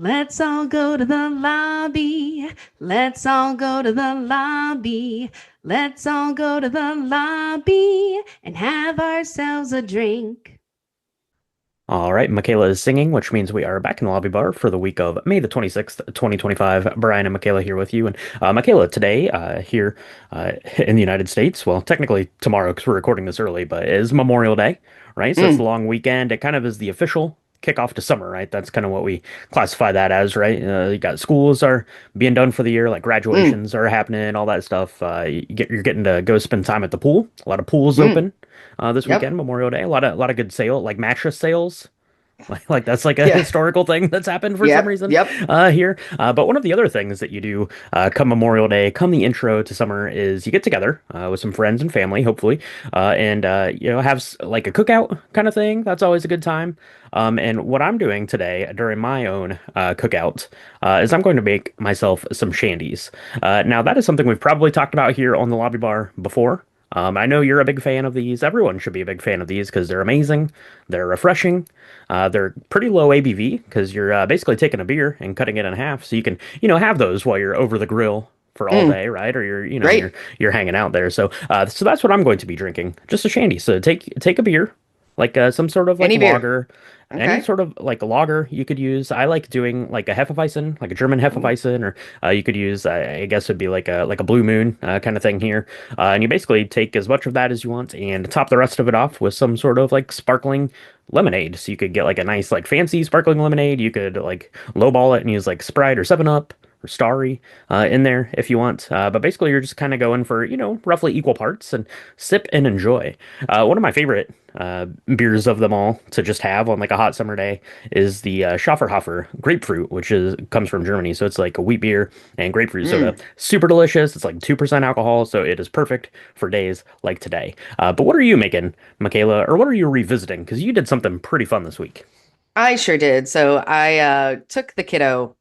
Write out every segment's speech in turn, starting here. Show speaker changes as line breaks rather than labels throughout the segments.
Let's all go to the lobby. Let's all go to the lobby. Let's all go to the lobby and have ourselves a drink.
All right, Michaela is singing, which means we are back in the lobby bar for the week of May the 26th, 2025. Brian and Michaela here with you. And Michaela, today here in the United States, well, technically tomorrow because we're recording this early, but it is Memorial Day, right? So it's the
Mm,
long weekend. It kind of is the official kickoff to summer, right? That's kind of what we classify that as, right? You got schools are being done for the year, like
mm,
graduations are happening, all that stuff. You're getting to go spend time at the pool. A lot of pools
mm.
open this
Yep.
weekend, Memorial Day. A lot of good sale, like mattress sales. Like that's like a
Yeah.
historical thing that's happened for some
Yep.
reason
Yep.
here. But one of the other things that you do come Memorial Day, come the intro to summer, is you get together with some friends and family, hopefully, and have like a cookout kind of thing. That's always a good time. And what I'm doing today during my own cookout is I'm going to make myself some shandies. Now that is something we've probably talked about here on the lobby bar before. I know you're a big fan of these. Everyone should be a big fan of these because they're amazing. They're refreshing. They're pretty low ABV because you're basically taking a beer and cutting it in half, so you can, have those while you're over the grill for all
Mm.
day, right? Or you're,
Right.
you're hanging out there. So that's what I'm going to be drinking, just a shandy. So take a beer, like some sort of like
Any beer.
lager, any
Okay.
sort of like a lager you could use. I like doing like a Hefeweizen, like a German
Mm.
Hefeweizen, or you could use, I guess it'd be like a Blue Moon kind of thing here. And you basically take as much of that as you want and top the rest of it off with some sort of like sparkling lemonade. So you could get like a nice like fancy sparkling lemonade. You could like lowball it and use like Sprite or 7 Up or Starry in there if you want. But basically, you're just kind of going for, roughly equal parts and sip and enjoy. One of my favorite beers of them all to just have on like a hot summer day is the Schafferhofer grapefruit, which is comes from Germany. So it's like a wheat beer and grapefruit soda.
Mm.
Super delicious. It's like 2% alcohol, so it is perfect for days like today. But what are you making, Michaela, or what are you revisiting? Because you did something pretty fun this week.
I sure did. So I took the kiddo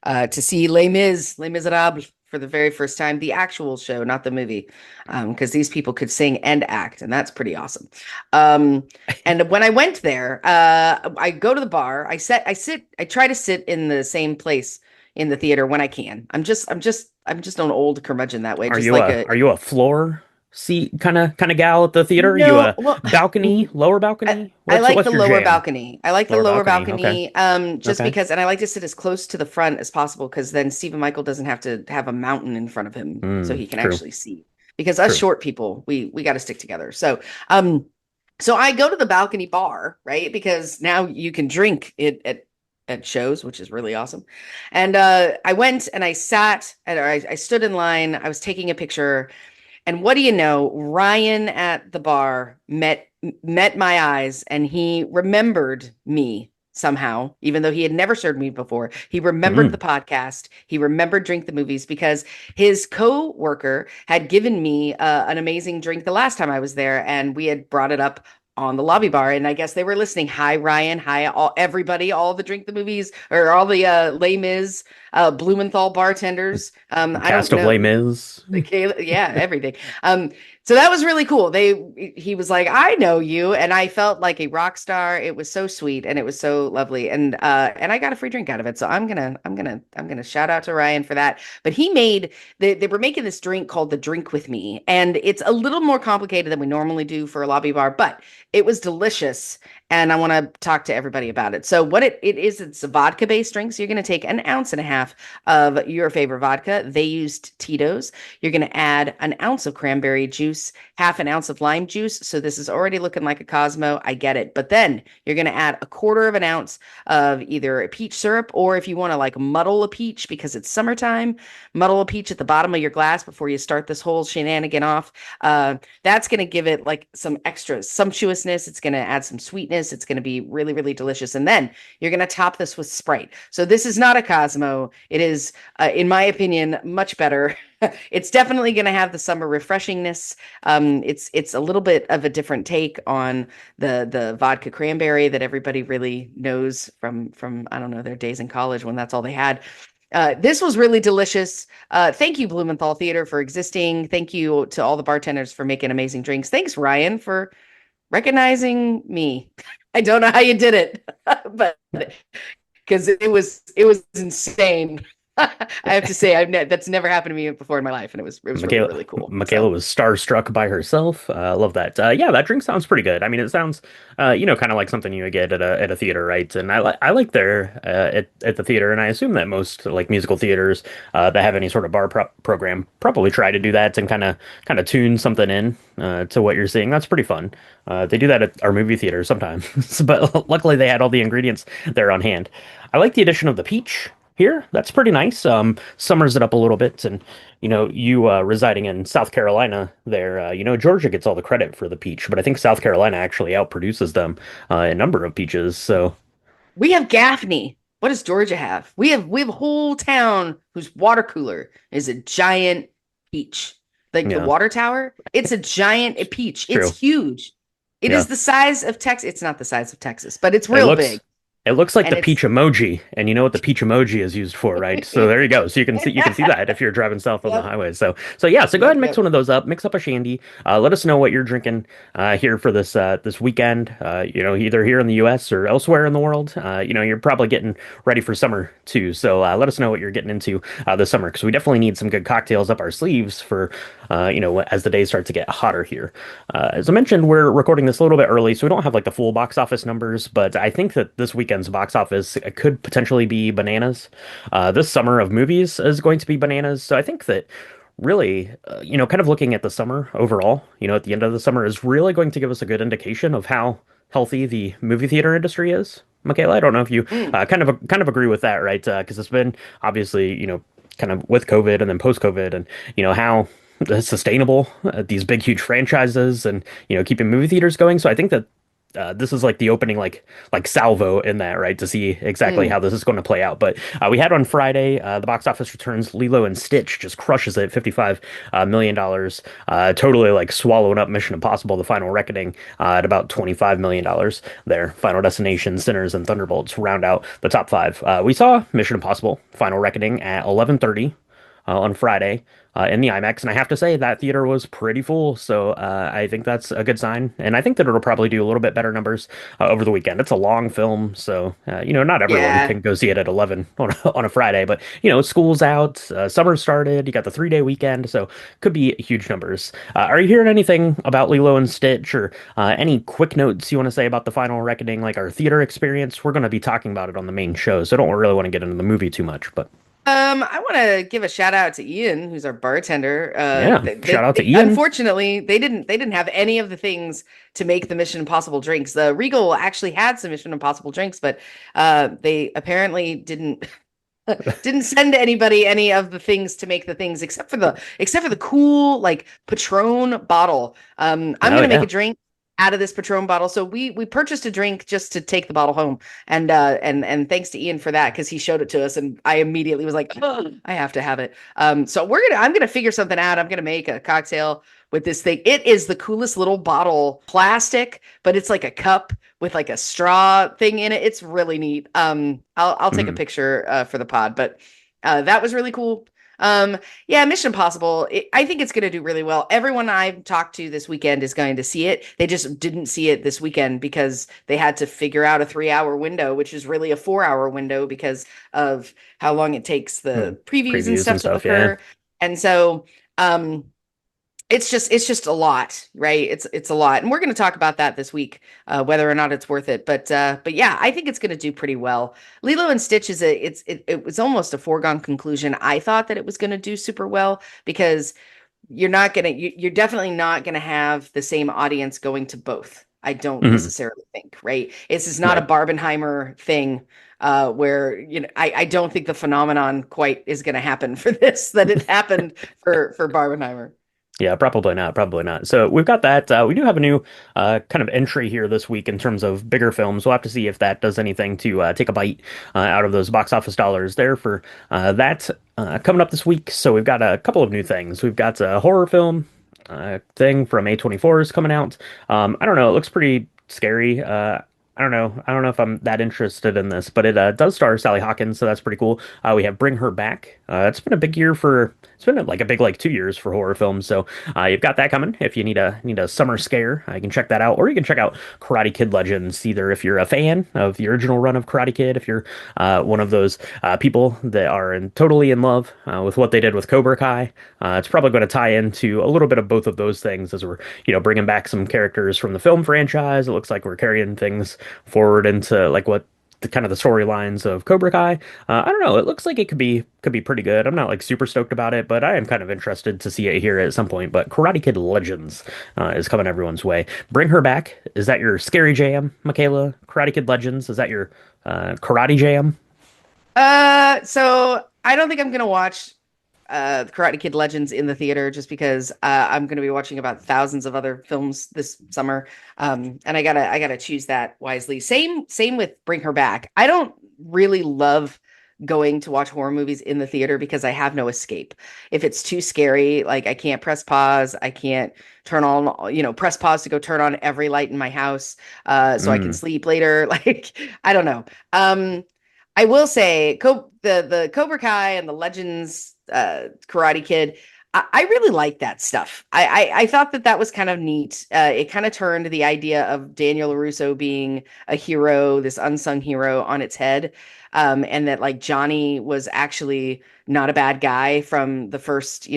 to see Les Miserables for the very first time, the actual show, not the movie, because these people could sing and act, and that's pretty awesome. Um, and when I went there, I go to the bar. I try to sit in the same place in the theater when I can. I'm just an old curmudgeon that way.
Are
Just
you
like
a
a
are you a floor seat kind of gal at the theater? Are you
no,
a
well,
balcony, lower
I,
balcony?
I
What's
like the
what's your
lower
jam?
balcony. I like the
Lower
lower
balcony. Okay.
balcony, just
Okay.
because, and I like to sit as close to the front as possible because then Stephen Michael doesn't have to have a mountain in front of him, so he can
True.
actually see. Because us
True.
short people, we got to stick together. Um, so I go to the balcony bar, right? Because now you can drink it at shows, which is really awesome. And I went and I sat, and I stood in line. I was taking a picture, and what do you know? Ryan at the bar met my eyes and he remembered me somehow, even though he had never served me before. He remembered the
Mm.
podcast. He remembered Drink the Movies because his co-worker had given me an amazing drink the last time I was there, and we had brought it up on the lobby bar, and I guess they were listening. Hi Ryan, hi all everybody, all the Drink the Movies or all the Les Mis Blumenthal bartenders. I don't
Cast of
know.
Les Mis.
Yeah, everything. Um, so that was really cool. He was like, I know you, and I felt like a rock star. It was so sweet and it was so lovely. And I got a free drink out of it. So I'm gonna shout out to Ryan for that. But they were making this drink called the Drink with Me, and it's a little more complicated than we normally do for a lobby bar, but it was delicious. And I want to talk to everybody about it. So what it is, it's a vodka based drink. So you're going to take an ounce and a half of your favorite vodka. They used Tito's. You're going to add an ounce of cranberry juice, half an ounce of lime juice. So this is already looking like a Cosmo. I get it. But then you're going to add a quarter of an ounce of either a peach syrup, or if you want to like muddle a peach because it's summertime, muddle a peach at the bottom of your glass before you start this whole shenanigan off. That's going to give it like some extra sumptuousness. It's going to add some sweetness. It's going to be really, really delicious. And then you're going to top this with Sprite. So this is not a Cosmo. It is, in my opinion, much better. It's definitely going to have the summer refreshingness. It's a little bit of a different take on the vodka cranberry that everybody really knows from I don't know, their days in college when that's all they had. This was really delicious. Thank you, Blumenthal Theater, for existing. Thank you to all the bartenders for making amazing drinks. Thanks, Ryan, for recognizing me. I don't know how you did it, but because it was insane. I have to say, that's never happened to me before in my life, and it was really
Michaela
really cool.
Michaela
So
was starstruck by herself. I love that. Yeah, that drink sounds pretty good. I mean, it sounds, kind of like something you would get at a theater, right? And I like there at the theater, and I assume that most like musical theaters that have any sort of program probably try to do that and kind of tune something in to what you're seeing. That's pretty fun. They do that at our movie theater sometimes, but luckily they had all the ingredients there on hand. I like the addition of the peach here. That's pretty nice. Summers it up a little bit, and you residing in South Carolina there, Georgia gets all the credit for the peach, but I think South Carolina actually outproduces them in number of peaches. So,
we have Gaffney. What does Georgia have? We have a whole town whose water cooler is a giant peach. Like the
yeah,
water tower, it's a giant peach. It's
true.
huge. It
Yeah.
is the size of Texas. It's not the size of Texas, but it's
It
real big.
looks it looks like
And
the peach
it's
emoji, and you know what the peach emoji is used for, right? So there you go. So you can see that if you're driving south on the
Yep,
highway. So yeah, so go ahead
yep,
and mix
yep.
one of those up, mix up a shandy. Let us know what you're drinking here for this weekend. Either here in the U.S. or elsewhere in the world. You're probably getting ready for summer too. So let us know what you're getting into this summer because we definitely need some good cocktails up our sleeves for as the days start to get hotter here. As I mentioned, we're recording this a little bit early, so we don't have like the full box office numbers, but I think that this weekend's box office could potentially be bananas. This summer of movies is going to be bananas, so I think that really, kind of looking at the summer overall, at the end of the summer is really going to give us a good indication of how healthy the movie theater industry is. Michaela, I don't know if you
Mm.
kind of agree with that, right? Because it's been obviously, kind of with COVID and then post COVID, and how sustainable these big huge franchises and keeping movie theaters going. So I think that this is like the opening like salvo in that, right, to see exactly
Mm.
how this is going to play out. But we had on Friday the box office returns. Lilo and Stitch just crushes it, $55 million, totally like swallowing up Mission Impossible: The Final Reckoning at about $25 million. There, Final Destination, Sinners, and Thunderbolts round out the top five. We saw Mission Impossible: Final Reckoning at 11:30 on Friday in the IMAX, and I have to say that theater was pretty full. So I think that's a good sign, and I think that it'll probably do a little bit better numbers over the weekend. It's a long film, so not everyone
Yeah.
can go see it at 11 on a Friday, but school's out, summer started, you got the 3-day weekend, so could be huge numbers. Are you hearing anything about Lilo and Stitch, or any quick notes you want to say about the Final Reckoning, like our theater experience? We're going to be talking about it on the main show, so don't really want to get into the movie too much, but.
I want to give a shout out to Ian, who's our bartender.
Yeah, shout out to Ian.
Unfortunately, they didn't have any of the things to make the Mission Impossible drinks. The Regal actually had some Mission Impossible drinks, but they apparently didn't send anybody any of the things to make the things except for the cool like Patron bottle. I'm
Oh
gonna make a
yeah.
drink out of this Patron bottle. So we purchased a drink just to take the bottle home, and thanks to Ian for that because he showed it to us, and I immediately was like, oh, I have to have it. So I'm gonna figure something out. I'm gonna make a cocktail with this thing. It is the coolest little bottle, plastic, but it's like a cup with like a straw thing in it. It's really neat. I'll take a
Mhm.
picture for the pod, but that was really cool. Yeah, Mission Impossible. I think it's going to do really well. Everyone I've talked to this weekend is going to see it. They just didn't see it this weekend because they had to figure out a 3 hour window, which is really a 4 hour window because of how long it takes
Hmm.
the previews and
Previews and
stuff to
stuff, yeah.
occur. And so, it's just a lot, right? It's a lot, and we're going to talk about that this week, whether or not it's worth it. But yeah, I think it's going to do pretty well. Lilo and Stitch it was almost a foregone conclusion. I thought that it was going to do super well because you're definitely not gonna have the same audience going to both. I don't
Mhm.
necessarily think, right? This is not a
Right.
Barbenheimer thing, where I don't think the phenomenon quite is gonna happen for this that it happened for Barbenheimer.
Yeah, probably not. Probably not. So we've got that. We do have a new kind of entry here this week in terms of bigger films. We'll have to see if that does anything to take a bite out of those box office dollars there for that coming up this week. So we've got a couple of new things. We've got a horror film thing from A24 is coming out. I don't know. It looks pretty scary. I don't know. I don't know if I'm that interested in this, but it does star Sally Hawkins, so that's pretty cool. We have Bring Her Back. It's been a big year for. It's been like a big like 2 years for horror films. So you've got that coming. If you need a summer scare, you can check that out, or you can check out Karate Kid Legends. Either if you're a fan of the original run of Karate Kid, if you're one of those people that are totally in love with what they did with Cobra Kai, it's probably going to tie into a little bit of both of those things as we're bringing back some characters from the film franchise. It looks like we're carrying things forward into like what the kind of the storylines of Cobra Kai. I don't know. It looks like it could be pretty good. I'm not like super stoked about it, but I am kind of interested to see it here at some point. But Karate Kid Legends is coming everyone's way. Bring Her Back. Is that your scary jam, Michaela? Karate Kid Legends. Is that your karate jam?
So I don't think I'm gonna watch Karate Kid Legends in the theater just because I'm gonna be watching about thousands of other films this summer. And I gotta choose that wisely. Same with Bring Her Back. I don't really love going to watch horror movies in the theater because I have no escape. If it's too scary, like I can't press pause, I can't turn on, press pause to go turn on every light in my house so I can
Mm.
sleep later. Like I don't know. I will say, the Cobra Kai and the Legends Karate Kid. I really like that stuff. I thought that was kind of neat. It kind of turned the idea of Daniel LaRusso being a hero, this unsung hero, on its head, and that like Johnny was actually not a bad guy from the first,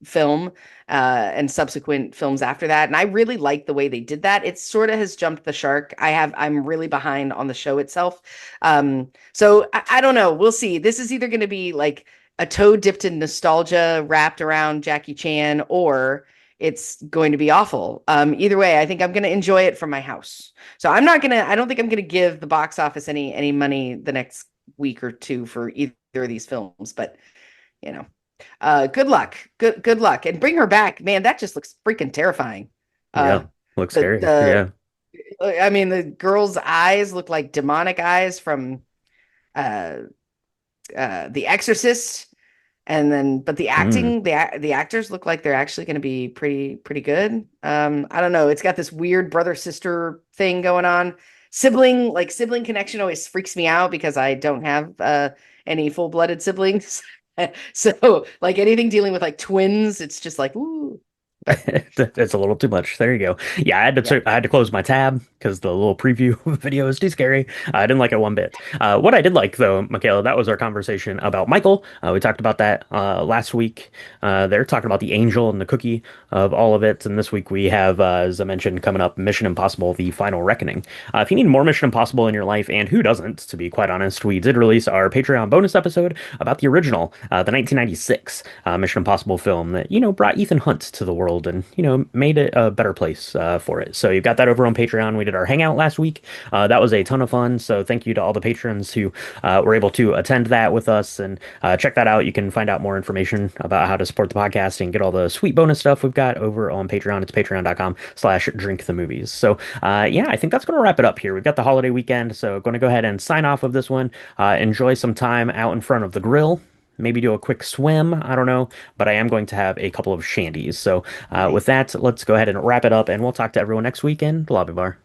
film and subsequent films after that. And I really like the way they did that. It sort of has jumped the shark. I'm really behind on the show itself. So I don't know. We'll see. This is either going to be like a toe dipped in nostalgia wrapped around Jackie Chan, or it's going to be awful. Either way, I think I'm going to enjoy it from my house. So I don't think I'm going to give the box office any money the next week or two for either of these films, but you know, good luck. Good luck. And Bring Her Back, man, that just looks freaking terrifying. Uh,
Yeah. Looks scary.
the
Yeah.
I mean, the girl's eyes look like demonic eyes from uh The Exorcist, and then but
Mm.
the actors look like they're actually going to be pretty good. I don't know. It's got this weird brother sister thing going on. Sibling connection always freaks me out because I don't have any full-blooded siblings. So like anything dealing with like twins, it's just like ooh. But
It's a little too much. There you go. Yeah,
yeah.
I had to close my tab because the little preview video is too scary. I didn't like it one bit. What I did like though, Michaela, that was our conversation about Michael. We talked about that last week. They're talking about the angel and the cookie of all of it, and this week we have, as I mentioned, coming up, Mission Impossible: The Final Reckoning. If you need more Mission Impossible in your life, and who doesn't, to be quite honest, we did release our Patreon bonus episode about the original, the 1996 Mission Impossible film that brought Ethan Hunt to the world and made it a better place for it. So you've got that over on Patreon. We did our hangout last week. That was a ton of fun. So thank you to all the patrons who were able to attend that with us and check that out. You can find out more information about how to support the podcast and get all the sweet bonus stuff we've got over on Patreon. It's patreon.com/drinkthemovies. So yeah, I think that's going to wrap it up here. We've got the holiday weekend, so going to go ahead and sign off of this one. Enjoy some time out in front of the grill. Maybe do a quick swim. I don't know, but I am going to have a couple of shandies. So, with
Nice.
that, let's go ahead and wrap it up, and we'll talk to everyone next weekend. Lobby Bar.